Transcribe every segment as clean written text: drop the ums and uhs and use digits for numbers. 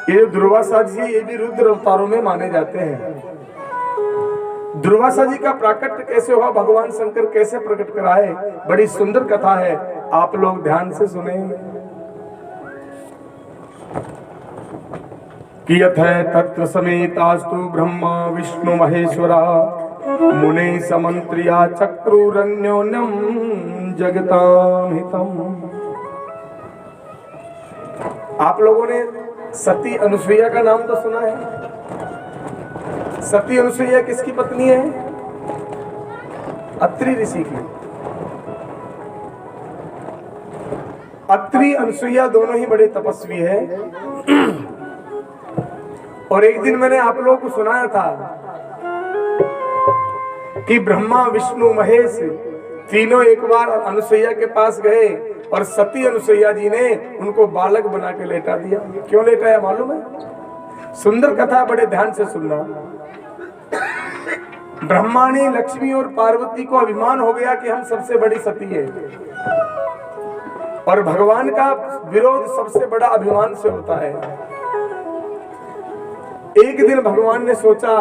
ये दुर्वासा जी ये भी रुद्र अवतारों में माने जाते हैं। दुर्वासा जी का प्राकट्य कैसे हुआ, भगवान शंकर कैसे प्रकट कराए, बड़ी सुंदर कथा है, आप लोग ध्यान से सुने। कियथ तत्र समेतास्तु ब्रह्मा विष्णु महेश्वरा मुने समंत्रिया चक्रुरन्योन्यम जगताम हितम। आप लोगों ने सती अनुसुईया का नाम तो सुना है। सती अनुसुईया किसकी पत्नी है? अत्रि ऋषि की। अत्रि अनुसुईया दोनों ही बड़े तपस्वी है। और एक दिन मैंने आप लोगों को सुनाया था कि ब्रह्मा विष्णु महेश तीनों एक बार अनुसुईया के पास गए और सती अनुसुईया जी ने उनको बालक बना के लेटा दिया। क्यों लेटाया मालूम है? सुंदर कथा, बड़े ध्यान से सुनना। ब्रह्मा ने लक्ष्मी और पार्वती को अभिमान हो गया कि हम सबसे बड़ी सती है, और भगवान का विरोध सबसे बड़ा अभिमान से होता है। एक दिन भगवान ने सोचा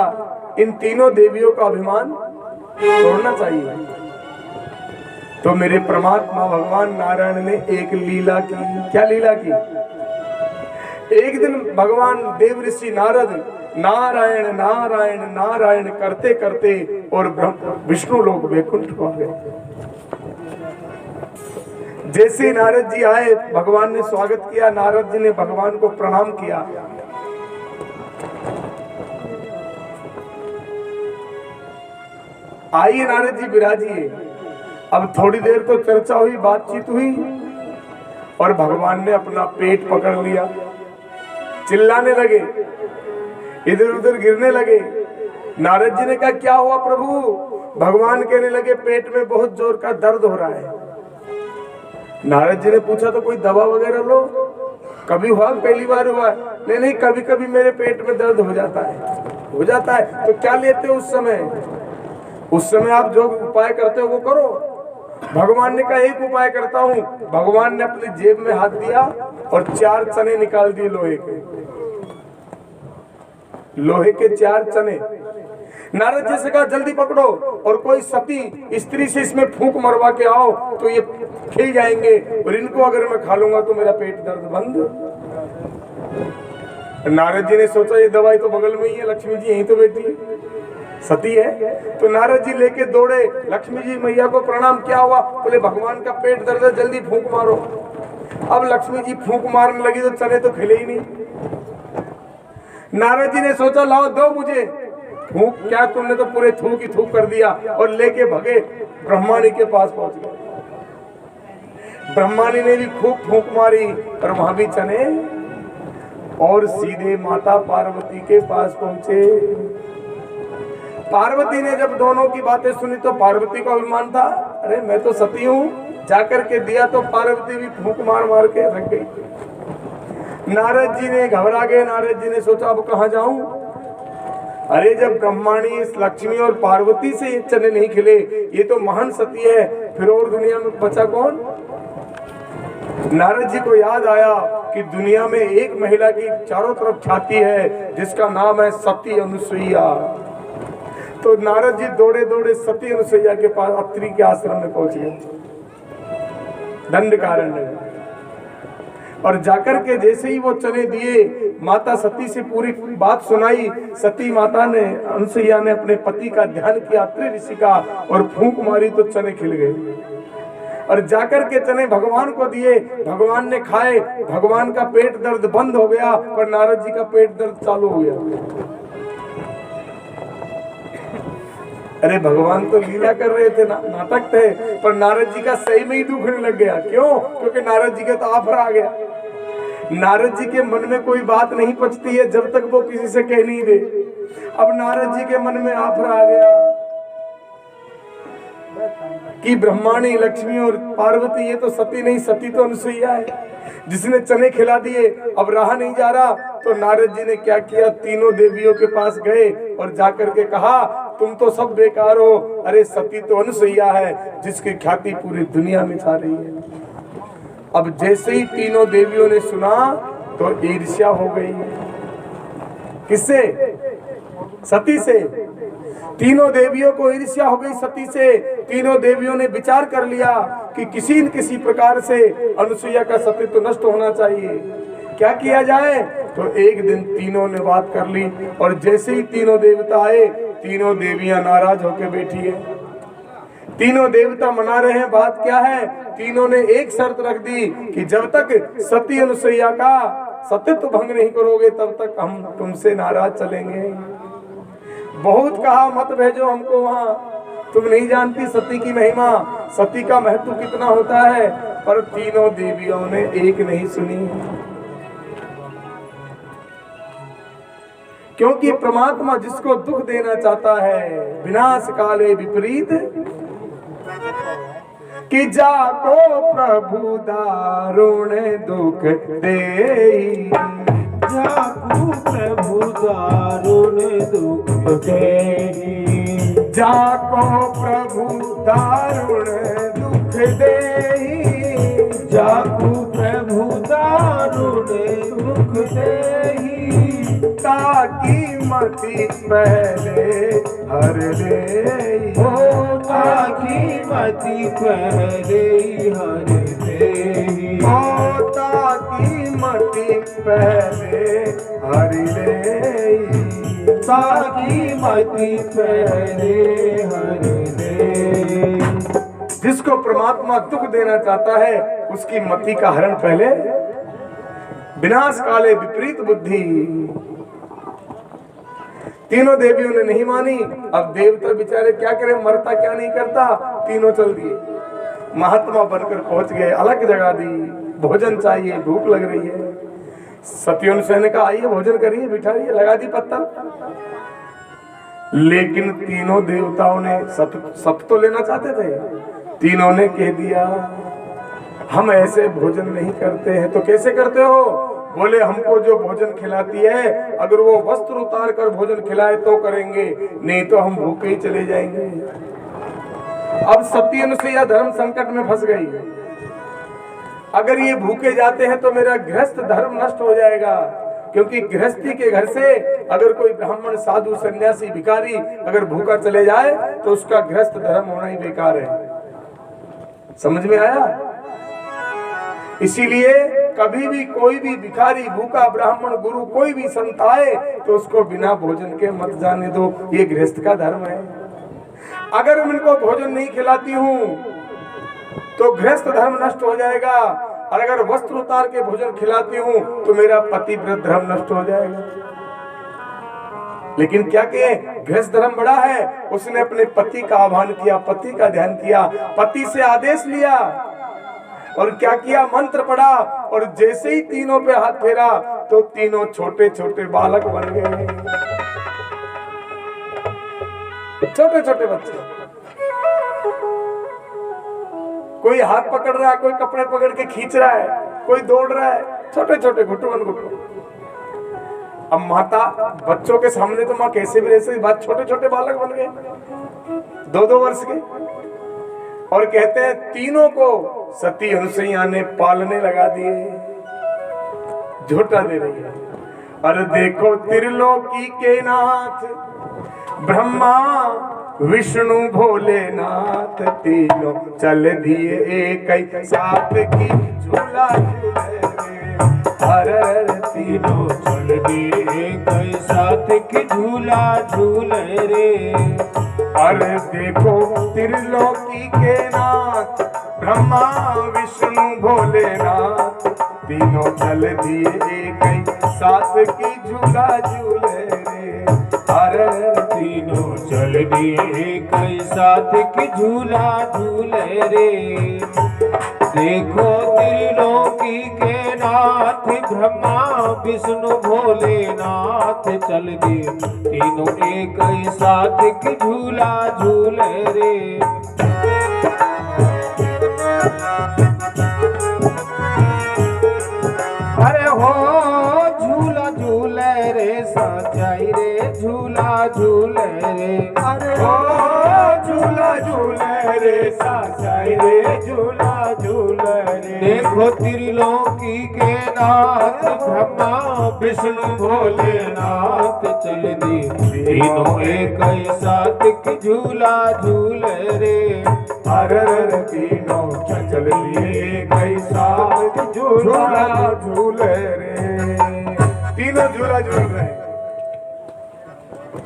इन तीनों देवियों का अभिमान तोड़ना चाहिए। तो मेरे परमात्मा भगवान नारायण ने एक लीला की। क्या लीला की? एक दिन भगवान देव ऋषि नारद नारायण नारायण नारायण करते करते और विष्णु लोक वैकुंठ को गए। जैसे नारद जी आए, भगवान ने स्वागत किया, नारद जी ने भगवान को प्रणाम किया। आइए नारद जी विराजिए। अब थोड़ी देर तो चर्चा हुई, बातचीत हुई, और भगवान ने अपना पेट पकड़ लिया। चिल्लाने लगे, इधर उधर गिरने लगे। नारद जी ने कहा क्या हुआ प्रभु? भगवान कहने लगे पेट में बहुत जोर का दर्द हो रहा है। नारद जी ने पूछा तो कोई दवा वगैरह लो। कभी हुआ? पहली बार हुआ? नहीं नहीं, कभी कभी मेरे पेट में दर्द हो जाता है। तो क्या लेते हो उस समय? उस समय आप जो उपाय करते हो वो करो। भगवान ने कहा एक उपाय करता हूं। भगवान ने अपनी जेब में हाथ दिया और 4 चने निकाल दिए, लोहे के 4 चने। नारद जी से कहा जल्दी पकड़ो और कोई सती स्त्री से इसमें फूंक मरवा के आओ तो ये खिल जाएंगे, और इनको अगर मैं खा लूंगा तो मेरा पेट दर्द बंद। नारद जी ने सोचा ये दवाई तो बगल में ही है, लक्ष्मी जी यहीं तो बैठी है, सती है। तो नारद जी लेके दौड़े, लक्ष्मी जी मैया को प्रणाम। क्या हुआ? बोले भगवान का पेट दर्द है, जल्दी फूंक मारो। अब लक्ष्मी जी फूंक मारने लगी तो चने तो खिले ही नहीं। नारद जी ने सोचा लाओ दो मुझे फूंक। क्या तुमने तो पूरे थूक ही थूक कर दिया, और लेके भगे ब्रह्माणी के पास पहुंच गए। ब्रह्माणी ने भी खूब फूंक मारी और वहां भी चने, और सीधे माता पार्वती के पास पहुंचे। पार्वती ने जब दोनों की बातें सुनी तो पार्वती को अभिमान था, अरे मैं तो सती हूँ, जाकर के दिया तो पार्वती भी फूंक मार मार के रख गई। नारद जी ने घबरा गए। नारद जी ने सोचा अब कहाँ जाऊं? अरे जब ब्रह्माणी लक्ष्मी और पार्वती से ये चने नहीं खिले, ये तो महान सती है, फिर और दुनिया में बचा कौन? नारद जी को याद आया कि दुनिया में एक महिला की चारों तरफ ख्याति है जिसका नाम है सती अनुसुईया। तो नारद जी दौड़े दौड़े सती अनुसुईया के पास अत्रि के आश्रम में पहुंच गए, दंडकारण्य में। और जाकर के जैसे ही वो चने दिए, माता सती से पूरी बात सुनाई। सती माता ने अनुसुईया ने अपने पति का ध्यान किया, अत्रि ऋषि का, और फूंक मारी तो चने खिल गए। और जाकर के चने भगवान को दिए, भगवान ने खाए, भगवान का पेट दर्द बंद हो गया, पर नारद जी का पेट दर्द चालू हो गया। अरे भगवान तो लीला कर रहे थे, नाटक थे, पर नारद जी का सही में ही दुखने लग गया। क्यों? क्योंकि नारद जी का तो आफर आ गया। नारद जी के मन में कोई बात नहीं पचती है जब तक वो किसी से कह नहीं दे। अब नारद जी के मन में आफर आ गया कि ब्रह्माणी लक्ष्मी और पार्वती, ये तो सती नहीं, सती तो अनुसुईया है जिसने चने खिला दिए। अब रहा नहीं जा रहा, तो नारद जी ने क्या किया, तीनों देवियों के पास गए और जाकर के कहा तुम तो सब बेकार हो, अरे सती तो अनुसुईया है जिसकी ख्याति पूरी दुनिया में छा रही है। अब जैसे ही तीनों देवियों ने सुना तो ईर्ष्या हो गई। किससे? सती से। तीनों देवियों को ईर्ष्या हो गई सती से। तीनों देवियों ने विचार कर लिया कि किसी न किसी प्रकार से अनुसुईया का सतीत्व नष्ट होना चाहिए, क्या किया जाए। तो एक दिन तीनों ने बात कर ली और जैसे ही तीनों देवता आए, तीनों देवियां नाराज होकर बैठी है। तीनों देवता मना रहे हैं, बात क्या है। तीनों ने एक शर्त रख दी कि जब तक सती अनुसुईया का सतीत्व भंग नहीं करोगे तब तक हम तुमसे नाराज चलेंगे। बहुत कहा मत भेजो हमको वहां, तुम नहीं जानती सती की महिमा, सती का महत्व कितना होता है। पर तीनों देवियों ने एक नहीं सुनी, क्योंकि परमात्मा जिसको दुख देना चाहता है, विनाश काले विपरीत कि जाको प्रभु दारुण दुख दे, जाको प्रभु दारुण दुख दे, जाको प्रभु दारुण दुख दे, जाको प्रभु दारुण दुख दे, ताकि मति पहले हर दे, ओ ताकि मति पहले हर दे, ओ ताकि मति पहले हर दे, ताकि मति पहले हर दे। जिसको परमात्मा दुख देना चाहता है उसकी मति का हरण पहले, विनाश काले विपरीत बुद्धि। तीनों देवियों ने नहीं मानी। अब देवता बेचारे क्या करें, मरता क्या नहीं करता। तीनों चल दिए, महात्मा बनकर पहुंच गए, अलग जगह दी, भोजन चाहिए, भूख लग रही है। सतियों ने कहा आइए भोजन करिए, बिठाइए, लगा दी पत्थर। लेकिन तीनों देवताओं ने सत तो लेना चाहते थे, तीनों ने कह दिया हम ऐसे भोजन नहीं करते हैं। तो कैसे करते हो? बोले हमको जो भोजन खिलाती है अगर वो वस्त्र उतार कर भोजन खिलाए तो करेंगे, नहीं तो हम भूखे ही चले जाएंगे। अब सती अनुसुईया धर्म संकट में फंस गई। अगर ये भूखे जाते हैं तो मेरा गृहस्थ धर्म नष्ट हो जाएगा, क्योंकि गृहस्थी के घर से अगर कोई ब्राह्मण साधु सन्यासी भिखारी अगर भूखा चले जाए तो उसका गृहस्थ धर्म होना ही बेकार है। समझ में आया? इसीलिए कभी भी कोई भी भिखारी, भूखा ब्राह्मण, गुरु, कोई भी संत आए तो उसको बिना भोजन के मत जाने दो, ये गृहस्थ का धर्म है। अगर मैं इनको भोजन नहीं खिलाती हूँ तो गृहस्थ धर्म नष्ट हो जाएगा, और अगर वस्त्र उतार के भोजन खिलाती हूँ तो मेरा पतिव्रत धर्म नष्ट हो जाएगा। लेकिन क्या किए, गृहस्थ धर्म बड़ा है। उसने अपने पति का आह्वान किया, पति का ध्यान किया, पति से आदेश लिया और क्या किया, मंत्र पढ़ा, और जैसे ही तीनों पे हाथ फेरा तो तीनों छोटे छोटे बालक बन गए, छोटे छोटे बच्चे। कोई हाथ पकड़ रहा है, कोई कपड़े पकड़ के खींच रहा है, कोई दौड़ रहा है, छोटे छोटे घुटुअन घुटुअन। अब माता बच्चों के सामने तो माँ कैसे भी रह सकती, बात छोटे छोटे बालक बन गए, 2-2 वर्ष के। और कहते हैं तीनों को सती अनुसुईया ने पालने लगा दिए, झूठा दे रही है। अरे देखो त्रिलोकी के नाथ ब्रह्मा विष्णु भोलेनाथ, तीनों चल दिए एक साथ की झूला झूले रे। अरे तीनों चल दिए एक साथ की झूला झूले रे। अरे देखो त्रिलोकी के नाथ ब्रह्मा विष्णु भोलेनाथ, तीनों चल दिए एक साथ की झूला झूले रे। अरे तीनों चल दिए एक साथ की झूला झूले रे। देखो त्रिलोकी के नाथ ब्रह्मा विष्णु भोलेनाथ, चल दिए तीनों एक साथ की झूला झूले रे। अरे हो झूला झूले रे, सचाई रे झूला झूले रे। अरे हो झूला झूले रे, सचाई रे झूला झूले रे। देखो त्रिलोकी के नाथ ब्रह्मा विष्णु भोलेनाथ चल दी तीनों एक ही साथ की झूला झूले रे। हर तीनों चल लिए कई साथ झूला झूले रे। तीनों झूला झूल रहे हैं।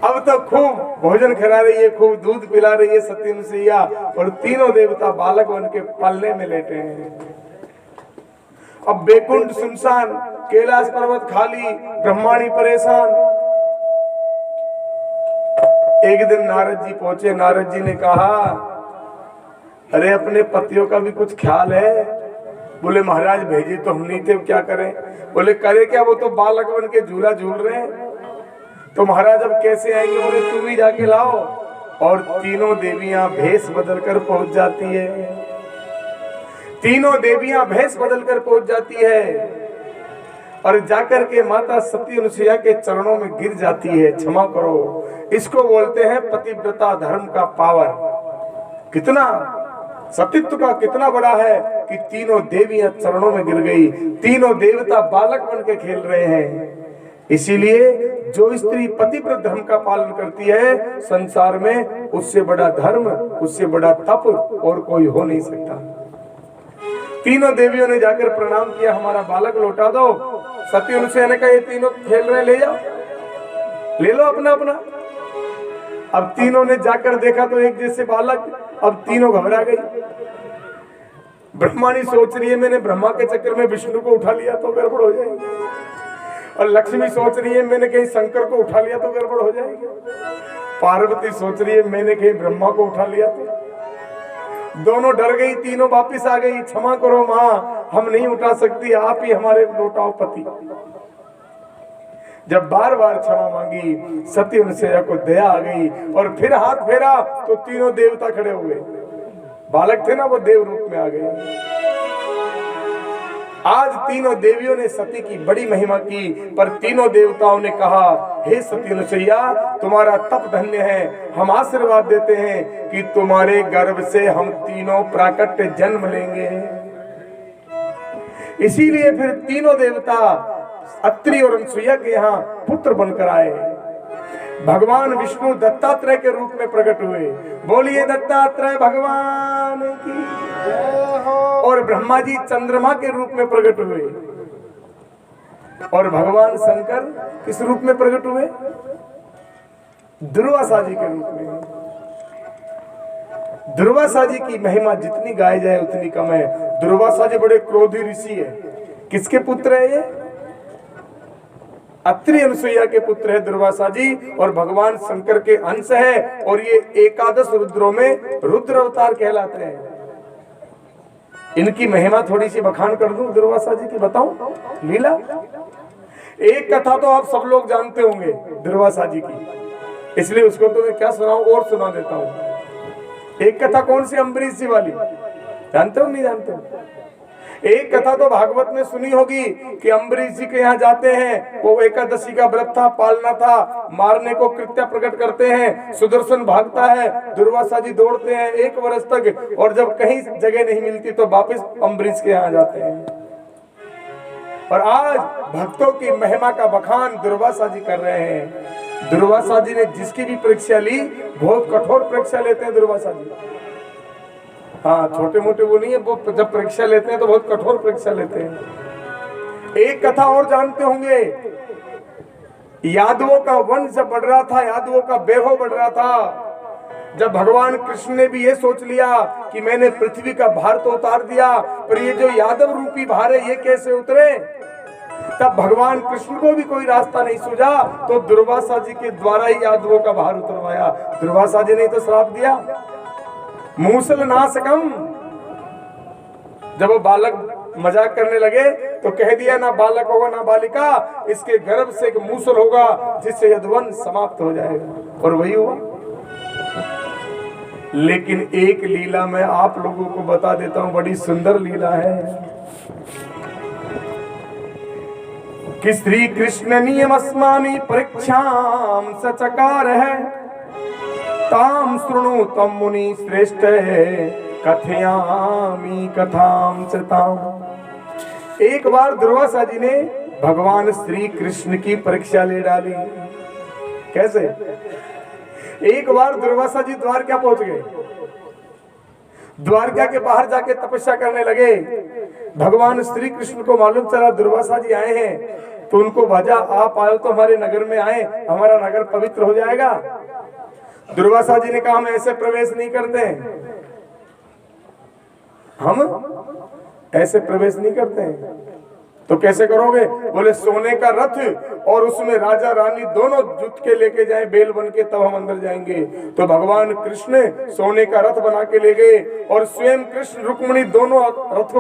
अब तो खूब भोजन खिला रही है, खूब दूध पिला रही है सती अनुसुईया, और तीनों देवता बालक बन के पलने में लेटे हैं। अब बैकुंठ सुनसान, कैलाश पर्वत खाली, ब्रह्माणी परेशान। एक दिन नारद जी पहुंचे। नारद जी ने कहा, अरे अपने पतियों का भी कुछ ख्याल है? बोले महाराज भेजे तो हम नहीं थे, क्या करें? बोले करे क्या, वो तो बालक बन के झूला झूल रहे हैं। तो महाराज अब कैसे आएंगे? बोले तुम ही जाके लाओ। और तीनों देवियां भेष बदलकर पहुंच जाती है। तीनों देवियां भेष बदलकर पहुंच जाती है और जाकर के माता सती अनुसुईया के चरणों में गिर जाती है। क्षमा करो। इसको बोलते हैं पतिव्रता धर्म का पावर। कितना सतीत्व का कितना बड़ा है कि तीनों देवियां चरणों में गिर गई। तीनों देवता बालक बन के खेल रहे हैं। इसीलिए जो स्त्री पतिव्रत धर्म का पालन करती है, संसार में उससे बड़ा धर्म, उससे बड़ा तप और कोई हो नहीं सकता। तीनों देवियों ने जाकर प्रणाम किया, हमारा बालक लौटा दो। सती अनुसुईया ने कहा, ये तीनों खेल रहे, ले जाओ, ले लो अपना अपना। अब तीनों ने जाकर देखा तो एक जैसे बालक। अब तीनों घबरा गई। ब्रह्माणी सोच रही है, मैंने ब्रह्मा के चक्कर में विष्णु को उठा लिया तो गड़बड़ हो जाएगी। और लक्ष्मी सोच रही है, मैंने कहीं शंकर को उठा लिया तो गड़बड़ हो जाएगी। पार्वती सोच रही है, मैंने कहीं ब्रह्मा को उठा लिया तो। दोनों डर गई, तीनों वापिस आ गई। क्षमा करो माँ, हम नहीं उठा सकती, आप ही हमारे लौटाओ पति। जब बार बार क्षमा मांगी, सती अनुसुईया को दया आ गई और फिर हाथ फेरा तो तीनों देवता खड़े हुए। बालक थे ना, वो देव रूप में आ गए। आज तीनों देवियों ने सती की बड़ी महिमा की, पर तीनों देवताओं ने कहा, हे सती अनुसुईया, तुम्हारा तप धन्य है। हम आशीर्वाद देते हैं कि तुम्हारे गर्भ से हम तीनों प्राकट्य जन्म लेंगे। इसीलिए फिर तीनों देवता अत्रि और अनुसुईया के यहाँ पुत्र बनकर आए। भगवान विष्णु दत्तात्रेय के रूप में प्रकट हुए। बोलिए दत्तात्रेय भगवान की। और ब्रह्मा जी चंद्रमा के रूप में प्रकट हुए। और भगवान शंकर किस रूप में प्रकट हुए? दुर्वासा जी के रूप में। दुर्वासा जी की महिमा जितनी गाई जाए उतनी कम है। दुर्वासा जी बड़े क्रोधी ऋषि है। किसके पुत्र है ये? अत्रि अनुसुईया के पुत्र है दुर्वासा जी, और भगवान शंकर के अंश है। और ये एकादश रुद्रों में रुद्र अवतार कहलाते हैं। इनकी महिमा थोड़ी सी बखान कर दूं दुर्वासा जी की, बताऊं लीला। एक कथा तो आप सब लोग जानते होंगे दुर्वासा जी की, इसलिए उसको तो मैं क्या सुनाऊं और सुना देता हूं। एक कथा कौन सी? अम्बरीश जी वाली। जानते हो नहीं जानते हो? एक कथा तो भागवत में सुनी होगी कि अम्बरीश जी के यहाँ जाते हैं। वो एकादशी का व्रत था, पालना था, मारने को कृत्य प्रकट करते हैं। सुदर्शन भागता है, दुर्वासा जी दौड़ते हैं 1 वर्ष तक, और जब कहीं जगह नहीं मिलती तो वापस अम्बरीश के यहाँ जाते हैं। और आज भक्तों की महिमा का बखान दुर्वासा जी कर रहे हैं। दुर्वासा जी ने जिसकी भी परीक्षा ली, बहुत कठोर परीक्षा लेते हैं दुर्वासा जी। हाँ, छोटे मोटे वो नहीं है, वो जब परीक्षा लेते हैं तो बहुत कठोर परीक्षा लेते हैं। एक कथा और जानते होंगे, यादवों का वंश बढ़ रहा था, यादवों का वैभव बढ़ रहा था। जब भगवान कृष्ण ने भी ये सोच लिया कि मैंने पृथ्वी का भार तो उतार दिया, पर ये जो यादव रूपी भार है ये कैसे उतरे, तब भगवान कृष्ण को भी कोई रास्ता नहीं सूझा, तो दुर्वासा जी के द्वारा ही यादवों का भार उतरवाया। दुर्वासा जी ने तो श्राप दिया, मूसल नासकम। जब वो बालक मजाक करने लगे तो कह दिया, ना बालक होगा ना बालिका, इसके गर्भ से एक मूसल होगा जिससे यदुवंश समाप्त हो जाएगा। और वही हुआ। लेकिन एक लीला मैं आप लोगों को बता देता हूं, बड़ी सुंदर लीला है कि श्री कृष्ण नियमस्मामि परीक्षाम सचकार है, ताम शृणु तम मुनि श्रेष्ठ है, कथयामि कथाम चताम। एक बार दुर्वासा जी ने भगवान श्री कृष्ण की परीक्षा ले डाली। कैसे? एक बार दुर्वासा जी द्वारका पहुंच गए। द्वारका के बाहर जाके तपस्या करने लगे। भगवान श्री कृष्ण को मालूम चला दुर्वासा जी आए हैं, तो उनको भजा, आप आए तो हमारे नगर में आए, हमारा नगर पवित्र हो जाएगा। दुर्वासा जी ने कहा हम ऐसे प्रवेश नहीं करते, हम ऐसे प्रवेश नहीं करते हैं। तो कैसे करोगे? बोले सोने का रथ और उसमें राजा रानी दोनों जुट के लेके जाए बेल बन के, तब हम अंदर जाएंगे। तो भगवान कृष्ण सोने का रथ बना के ले गए और स्वयं कृष्ण रुक्मिणी दोनों रथ को